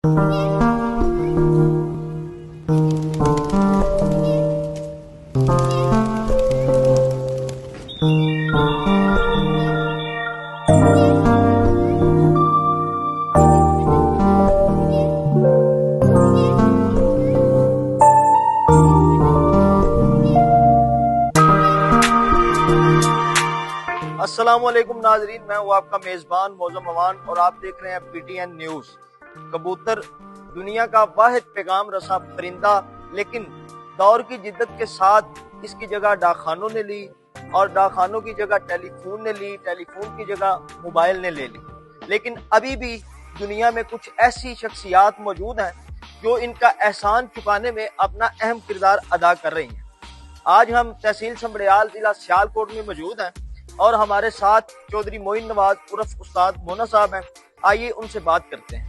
السلام علیکم ناظرین، میں ہوں آپ کا میزبان موزم امان اور آپ دیکھ رہے ہیں پی ٹی این نیوز۔ کبوتر دنیا کا واحد پیغام رساں پرندہ، لیکن دور کی جدت کے ساتھ اس کی جگہ ڈاکخانوں نے لی اور ڈاکخانوں کی جگہ ٹیلی فون نے لی، ٹیلی فون کی جگہ موبائل نے لے لی۔ لیکن ابھی بھی دنیا میں کچھ ایسی شخصیات موجود ہیں جو ان کا احسان چکانے میں اپنا اہم کردار ادا کر رہی ہیں۔ آج ہم تحصیل سنبریال ضلع سیالکوٹ میں موجود ہیں اور ہمارے ساتھ چودھری معین نواز عرف استاد مونا صاحب ہیں۔ آئیے ان سے بات کرتے ہیں۔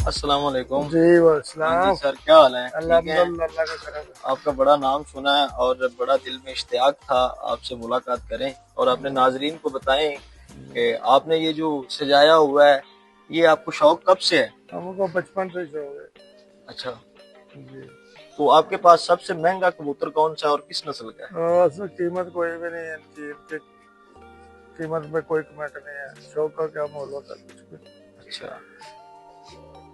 السلام علیکم۔ جی والسلام۔ سر کیا حال ہے؟ الحمدللہ، اللہ کا کرم ہے۔ آپ کا بڑا نام سنا ہے اور بڑا دل میں اشتیاق تھا آپ سے ملاقات کریں اور اپنے ناظرین کو بتائیں کہ آپ نے یہ جو سجایا ہوا ہے یہ آپ کو شوق کب سے ہے؟ ہم کو بچپن سے شوق ہے۔ اچھا، جی۔ تو آپ کے پاس سب سے مہنگا کبوتر کون سا ہے اور کس نسل کا ہے؟ اور اس میں قیمت کوئی بھی نہیں ہے، ان کی قیمت میں کوئی کمنٹ نہیں ہے، شوق کا کیا مول ہوتا ہے کچھ بھی۔ اچھا،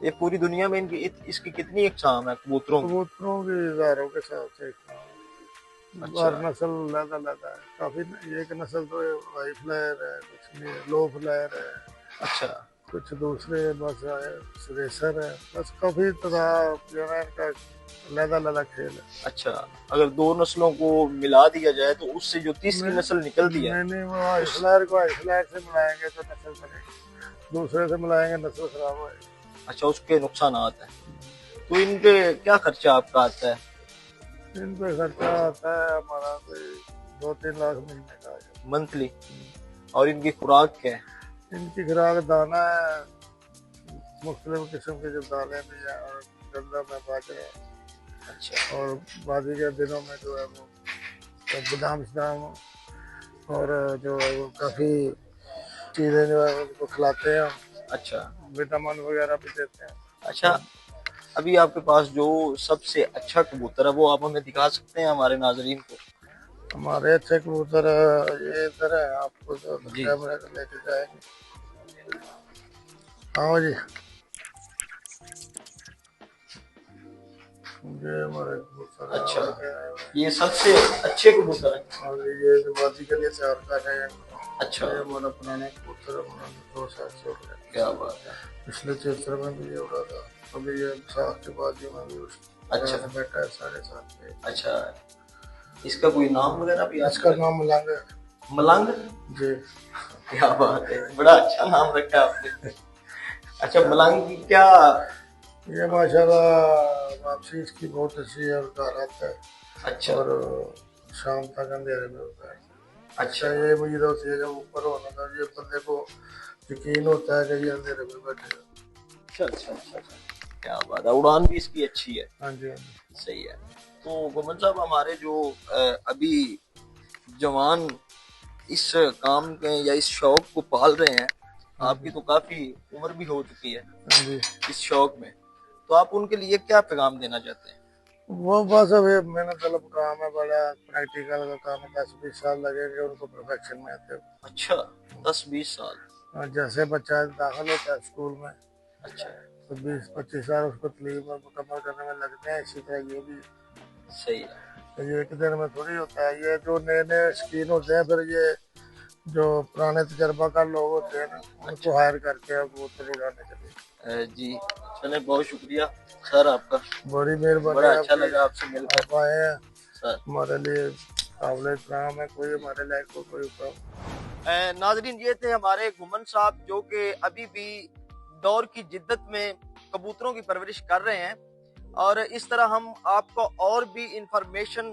یہ پوری دنیا میں اس کی کتنی اقسام ہے کبوتروں کی؟ کبوتروں کی ہزاروں کے ساتھ سے ہر نسل علیحدہ علیحدہ ہے، کافی۔ ایک نسل تو ہائی فلائر ہے، کچھ لو فلائر ہے، اچھا، کچھ دوسرے بس ریسر ہے، بس کافی طرح جو ہے ان کا علیحدہ علیحدہ کھیل ہے۔ اچھا، اگر دو نسلوں کو ملا دیا جائے تو اس سے جو تیسری نسل نکلتی ہے، نہیں، وہ ہائی فلائر کو ہائی فلائر سے ملائیں گے تو نسل بنے گی، دوسرے سے ملائیں گے نسل خراب ہوئے گی۔ اچھا، اس کے نقصانات ہیں۔ تو ان پہ کیا خرچہ آپ کا آتا ہے؟ ان پہ خرچہ آتا ہے ہمارا کوئی 2-3 لاکھ مہینے کا آ جاتا منتھلی؟ اور ان کی خوراک کیا ہے؟ ان کی خوراک دانہ ہے، مختلف قسم کے جو دانے بھی ہیں، اور گندم ہے، باجرہ ہے، اچھا، اور بازی کے دنوں میں جو ہے وہ بادام شدام اور جو ہے وہ کافی چیزیں جو ہے ان کو کھلاتے ہیں ہم، اچھا، وٹامن وغیرہ بھی دیتے ہیں۔ اچھا، ابھی آپ کے پاس جو سب سے اچھا کبوتر ہے وہ آپ ہمیں دکھا سکتے ہیں ہمارے ناظرین کو؟ ہمارے اچھے کبوتر یہ ادھر ہے، آپ کو جی، کیمرے کو لے کے جائیں گے۔ ہاں جی، یہ ہمارے کبوتر ہیں۔ اچھا، یہ سب سے اچھے کبوتر ہیں؟ اور یہ جو بازی کے لیے تیار کر رہے ہیں، اچھا، یہ ہمارا پرانے کبوتر ہے، ہمارا 2 سال سے ہو گیا۔ کیا بات ہے۔ پچھلے چیتر میں بھی یہ اڑا تھا، ابھی یہ ساخ کے بازی میں بھی اچھا، بیٹھا ہے 7.5 پہ۔ اچھا، اس کا کوئی نام وغیرہ بھی؟ اس کا نام ملنگ ہے۔ ملنگ؟ جی، کیا بات ہے، بڑا اچھا نام رکھا آپ نے۔ اچھا، ملنگ کی کیا؟ یہ ماشاءاللہ واپسی اس کی بہت اچھی ہے، اور گھر آتا ہے، اچھا، اور شام تک اندھیرے میں ہوتا ہے۔ اچھا، یہ امید ہوتی ہے جب اوپر ہونا تھا، یہ بندے کو یقین ہوتا ہے کہ یہ اندھیرے میں بیٹھے گا۔ اچھا، اچھا، اچھا، کیا بات ہے، اڑان بھی اس کی اچھی ہے۔ ہاں جی، ہاں جی۔ صحیح ہے۔ تو گومن صاحب، ہمارے جو ابھی جوان اس کام کے یا اس شوق کو پال رہے ہیں، آپ کی تو کافی عمر بھی ہو چکی ہے ہاں جی، اس شوق میں، تو آپ ان کے لیے کیا پیغام دینا چاہتے ہیں؟ وہ بس اب یہ محنت طلب کام ہے، بڑا پریکٹیکل کا کام ہے، 10-20 سال لگیں گے ان کو پرفیکشن میں آتے ہوئے۔ اچھا، 10-20 سال؟ اور جیسے بچہ داخل ہوتا ہے اسکول میں اچھا، تو 20-25 سال اس کو تعلیم مکمل کرنے میں لگتے ہیں، اسی طرح یہ بھی صحیح ہے۔ یہ ایک دن میں تھوڑی ہوتا ہے۔ یہ جو نئے نئے شکین ہوتے ہیں، پھر یہ جو پرانے تجربہ کار لوگ ہوتے ہیں نا، ان کو ہائر کر کے کبوتر اڑانے کے لیے۔ جی، چلے، بہت شکریہ سر آپ کا، بڑی مہربانی، بڑا اچھا لگا آپ سے مل کر آپ آئے ہیں، سر۔ ہمارے لیے قابل احترام ہے، کوئی ہمارے لائق کو کوئی ناظرین، یہ تھے ہمارے گھمن صاحب جو کہ ابھی بھی دور کی جدت میں کبوتروں کی پرورش کر رہے ہیں، اور اس طرح ہم آپ کو اور بھی انفارمیشن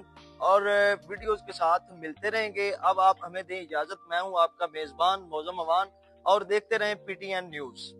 اور ویڈیوز کے ساتھ ملتے رہیں گے۔ اب آپ ہمیں دیں اجازت، میں ہوں آپ کا میزبان موزم امان، اور دیکھتے رہیں پی ٹی این نیوز۔